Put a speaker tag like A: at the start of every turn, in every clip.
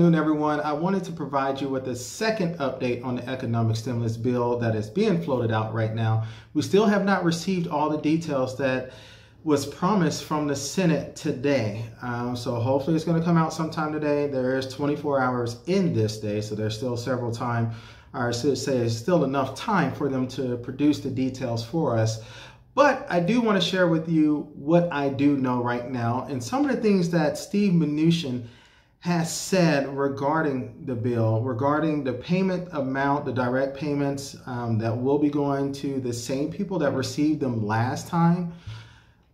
A: Good afternoon, everyone. I wanted to provide you with a second update on the economic stimulus bill that is being floated out right now. We still have not received all the details that was promised from the Senate today. So hopefully it's going to come out sometime today. There is 24 hours in this day, so there's still several time, or I should say it's still enough time for them to produce the details for us. But I do want to share with you what I do know right now and some of the things that Steve Mnuchin has said regarding the bill, regarding the payment amount, the direct payments that will be going to the same people that received them last time.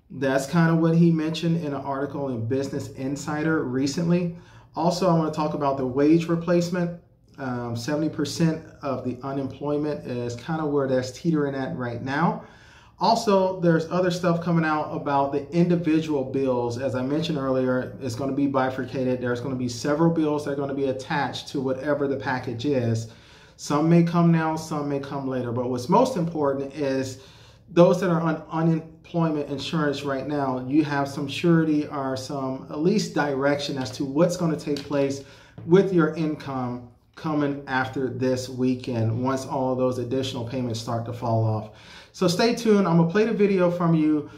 A: That's kind of what he mentioned in an article in Business Insider recently. Also, I want to talk about the wage replacement. 70% of the unemployment is kind of where that's teetering at right now. Also, there's other stuff coming out about the individual bills. As I mentioned earlier, it's going to be bifurcated. There's going to be several bills that are going to be attached to whatever the package is. Some may come now, some may come later. But what's most important is those that are on unemployment insurance right now, you have some surety or some at least direction as to what's going to take place with your income coming after this weekend once all of those additional payments start to fall off. So stay tuned. I'm going to play the video from you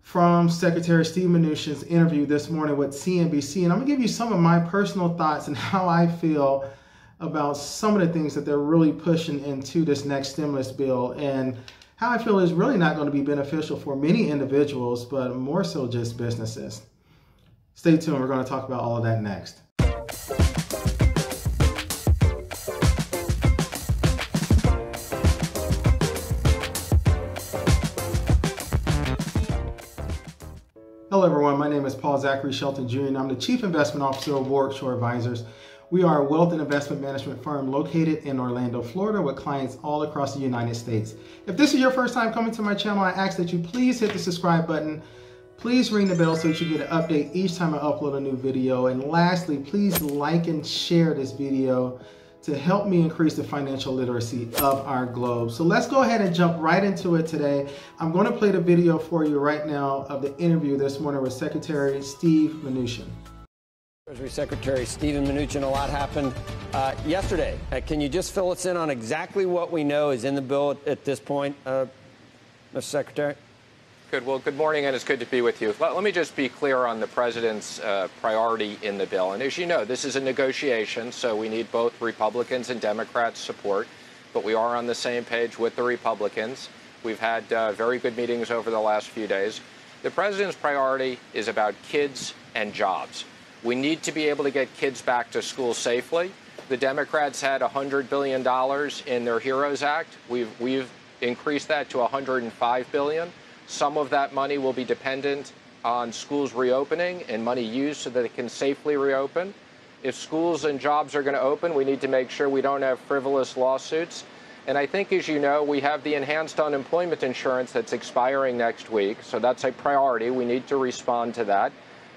A: from Secretary Steve Mnuchin's interview this morning with CNBC. And I'm going to give you some of my personal thoughts and how I feel about some of the things that they're really pushing into this next stimulus bill and how I feel is really not going to be beneficial for many individuals, but more so just businesses. Stay tuned. We're going to talk about all of that next. Hello everyone, my name is Paul Zachary Shelton Jr. and I'm the Chief Investment Officer of Warwick Shore Advisors. We are a wealth and investment management firm located in Orlando, Florida with clients all across the United States. If this is your first time coming to my channel, I ask that you please hit the subscribe button. Please ring the bell so that you get an update each time I upload a new video. And lastly, please like and share this video to help me increase the financial literacy of our globe. So let's go ahead and jump right into it today. I'm going to play the video for you right now of the interview this morning with Secretary Steve Mnuchin.
B: Treasury Secretary Stephen Mnuchin, a lot happened yesterday. Can you just fill us in on exactly what we know is in the bill at this point, Mr. Secretary?
C: Good. Well, good morning, and it's good to be with you. Let me just be clear on the president's priority in the bill. And as you know, this is a negotiation, so we need both Republicans and Democrats' support. But we are on the same page with the Republicans. We've had very good meetings over the last few days. The president's priority is about kids and jobs. We need to be able to get kids back to school safely. The Democrats had $100 billion in their HEROES Act. We've increased that to $105 billion. Some of that money will be dependent on schools reopening and money used so that it can safely reopen. If schools and jobs are going to open, we need to make sure we don't have frivolous lawsuits. And I think, as you know, we have the enhanced unemployment insurance that's expiring next week. So that's a priority. We need to respond to that.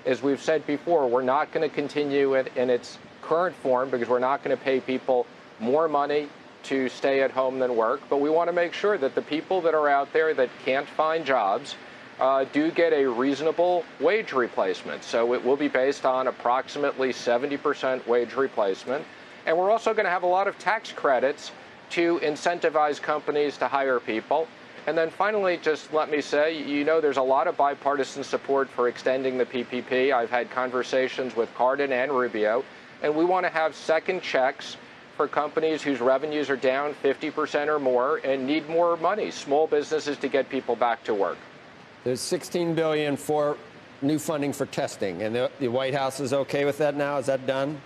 C: As we've said before, we're not going to continue it in its current form because we're not going to pay people more money to stay at home than work, but we want to make sure that the people that are out there that can't find jobs do get a reasonable wage replacement. So it will be based on approximately 70% wage replacement. And we're also going to have a lot of tax credits to incentivize companies to hire people. And then finally, just let me say, you know, there's a lot of bipartisan support for extending the PPP. I've had conversations with Cardin and Rubio, and we want to have second checks for companies whose revenues are down 50% or more and need more money, small businesses, to get people back to work.
B: There's $16 billion for new funding for testing, and the White House is okay with that now? Is that done?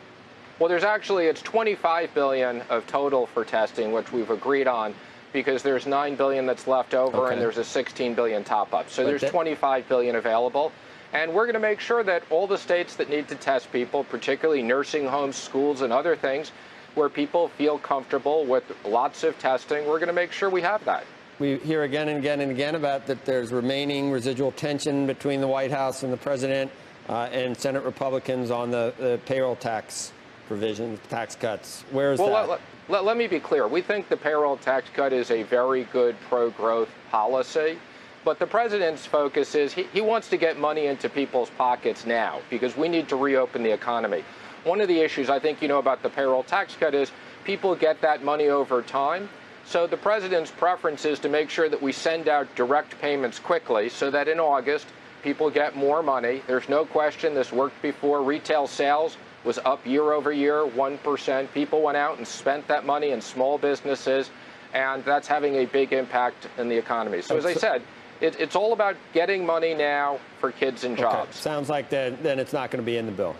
C: Well, it's $25 billion of total for testing, which we've agreed on, because there's $9 billion that's left over, okay, and there's a $16 billion top-up. So there's $25 billion available. And we're going to make sure that all the states that need to test people, particularly nursing homes, schools, and other things, where people feel comfortable with lots of testing, we're going to make sure we have that.
B: We hear again and again and again about that there's remaining residual tension between the White House and the president and Senate Republicans on the payroll tax provisions, tax cuts. Where is that?
C: Let me be clear. We think the payroll tax cut is a very good pro-growth policy. But the president's focus is he wants to get money into people's pockets now because we need to reopen the economy. one of the issues I think you know about the payroll tax cut is people get that money over time. So the president's preference is to make sure that we send out direct payments quickly so that in August, people get more money. There's no question this worked before. Retail sales was up year over year, 1%. People went out and spent that money in small businesses, and that's having a big impact in the economy. So as I said, it's all about getting money now for kids and jobs.
B: Sounds like then it's not going to be in the bill.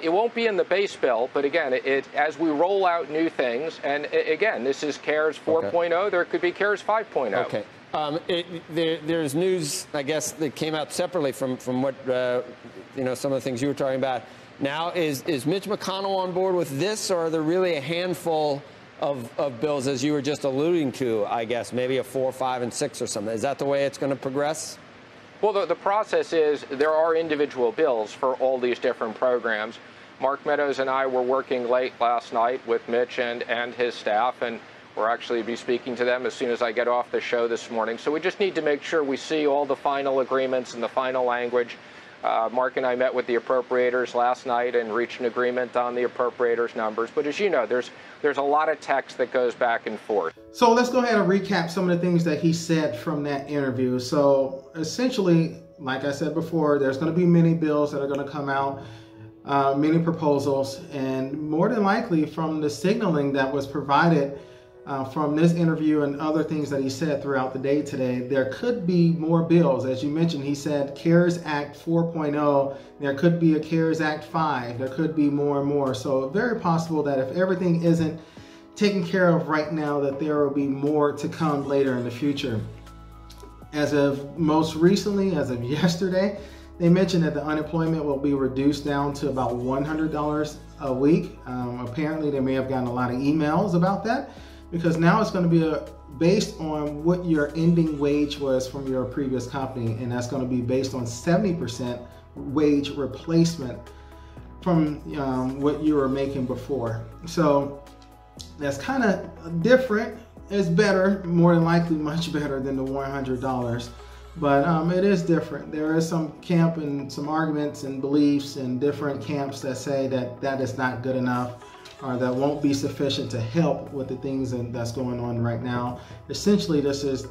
C: It won't be in the base bill, but again, as we roll out new things, and again, this is CARES 4.0, there could be CARES 5.0.
B: Okay. There's news, I guess, that came out separately from what, some of the things you were talking about. Now, is Mitch McConnell on board with this, or are there really a handful of bills, as you were just alluding to, I guess, maybe a 4, 5, and 6 or something? Is that the way it's going to progress?
C: Well, the process is there are individual bills for all these different programs. Mark Meadows and I were working late last night with Mitch and his staff, and we'll actually be speaking to them as soon as I get off the show this morning. So we just need to make sure we see all the final agreements and the final language. Mark and I met with the appropriators last night and reached an agreement on the appropriators numbers. But as you know, there's a lot of text that goes back and forth.
A: So let's go ahead and recap some of the things that he said from that interview. So essentially, like I said before, there's going to be many bills that are going to come out, many proposals, and more than likely from the signaling that was provided from this interview and other things that he said throughout the day today, there could be more bills. As you mentioned, he said CARES Act 4.0, there could be a CARES Act 5, there could be more and more. So very possible that if everything isn't taken care of right now, that there will be more to come later in the future. As of most recently, as of yesterday, they mentioned that the unemployment will be reduced down to about $100 a week. Apparently, they may have gotten a lot of emails about that, because now it's going to be based on what your ending wage was from your previous company, and that's going to be based on 70% wage replacement from what you were making before. So that's kind of different. It's better, more than likely much better than the $100, but it is different. There is some camp and some arguments and beliefs in different camps that say that that is not good enough, or that won't be sufficient to help with the things that's going on right now. Essentially, this is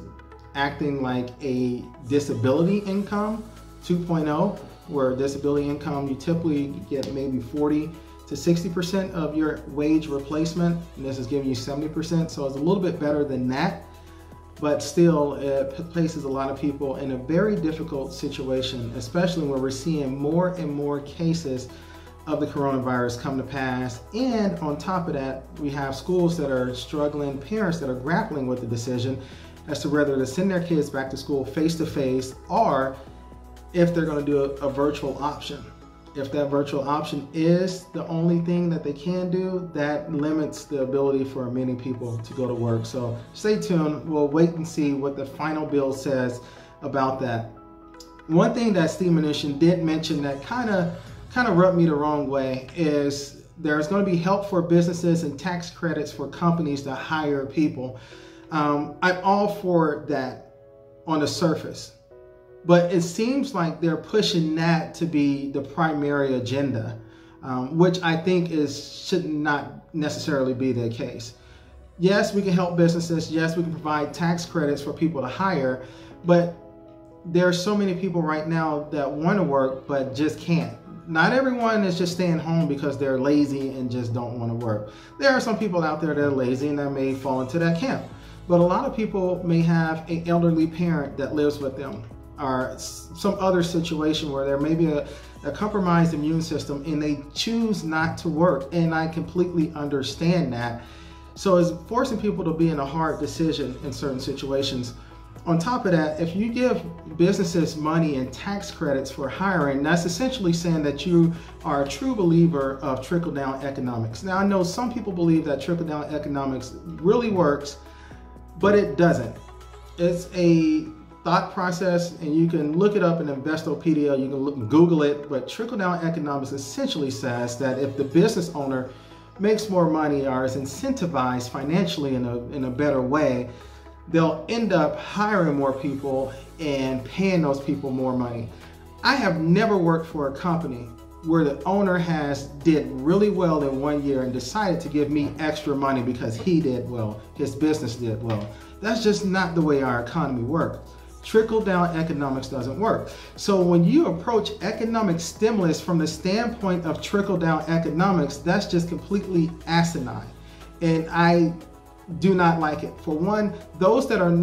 A: acting like a disability income 2.0, where disability income, you typically get maybe 40 to 60% of your wage replacement, and this is giving you 70%, so it's a little bit better than that, but still it places a lot of people in a very difficult situation, especially when we're seeing more and more cases of the coronavirus come to pass. And on top of that, we have schools that are struggling, parents that are grappling with the decision as to whether to send their kids back to school face-to-face, or if they're going to do a virtual option. If that virtual option is the only thing that they can do, that limits the ability for many people to go to work. So stay tuned. We'll wait and see what the final bill says about that. One thing that Steve Mnuchin did mention that kind of rubbed me the wrong way is there's going to be help for businesses and tax credits for companies to hire people. I'm all for that on the surface, but it seems like they're pushing that to be the primary agenda, which I think should not necessarily be the case. Yes, we can help businesses. Yes, we can provide tax credits for people to hire, but there are so many people right now that want to work but just can't. Not everyone is just staying home because they're lazy and just don't want to work. There are some people out there that are lazy and that may fall into that camp. But a lot of people may have an elderly parent that lives with them, or some other situation where there may be a compromised immune system and they choose not to work. And I completely understand that. So it's forcing people to be in a hard decision in certain situations. On top of that, if you give businesses money and tax credits for hiring, that's essentially saying that you are a true believer of trickle-down economics. Now, I know some people believe that trickle-down economics really works, but it doesn't. It's a thought process, and you can look it up in Investopedia, you can Google it, but trickle-down economics essentially says that if the business owner makes more money or is incentivized financially in a better way, they'll end up hiring more people and paying those people more money. I have never worked for a company where the owner did really well in 1 year and decided to give me extra money because he did well, his business did well. That's just not the way our economy works. Trickle-down economics doesn't work. So when you approach economic stimulus from the standpoint of trickle-down economics, that's just completely asinine. And I do not like it. For one, those that are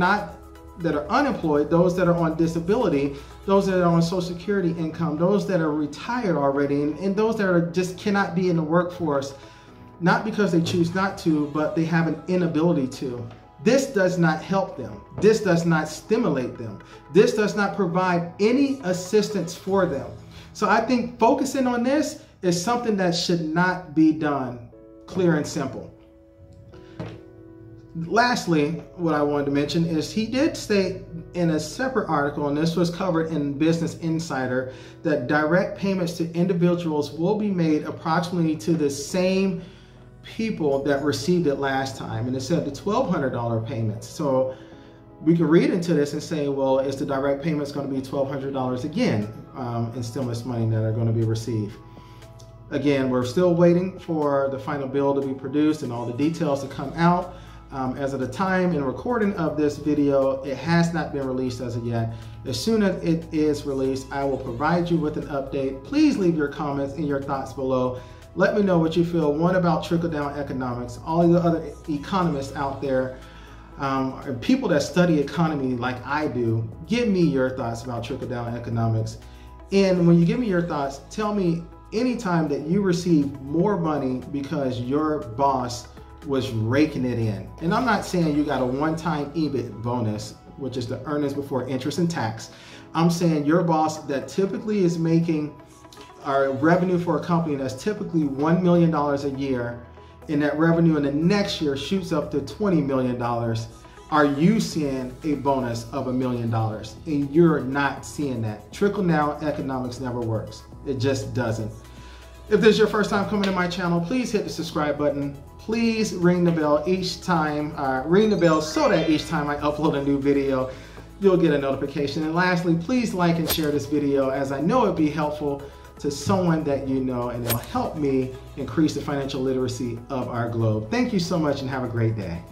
A: unemployed, those that are on disability, those that are on Social Security income, those that are retired already, and those that just cannot be in the workforce, not because they choose not to, but they have an inability to. This does not help them. This does not stimulate them. This does not provide any assistance for them. So I think focusing on this is something that should not be done, clear and simple. Lastly, what I wanted to mention is he did state in a separate article, and this was covered in Business Insider, that direct payments to individuals will be made approximately to the same people that received it last time. And it said the $1,200 payments. So we could read into this and say, well, is the direct payments going to be $1,200 again in stimulus money that are going to be received? Again, we're still waiting for the final bill to be produced and all the details to come out. As of the time and recording of this video, it has not been released as of yet. As soon as it is released, I will provide you with an update. Please leave your comments and your thoughts below. Let me know what you feel, one, about trickle-down economics, all the other economists out there, and people that study economy like I do. Give me your thoughts about trickle-down economics. And when you give me your thoughts, tell me anytime that you received more money because your boss was raking it in. And I'm not saying you got a one-time EBIT bonus, which is the earnings before interest and tax. I'm saying your boss that typically is making our revenue for a company that's typically $1 million a year, and that revenue in the next year shoots up to $20 million. Are you seeing a bonus of $1 million? And you're not seeing that. Trickle-down economics never works. It just doesn't. If this is your first time coming to my channel, please hit the subscribe button. Please ring the bell each time, so that each time I upload a new video, you'll get a notification. And lastly, please like and share this video, as I know it'd be helpful to someone that you know, and it'll help me increase the financial literacy of our globe. Thank you so much and have a great day.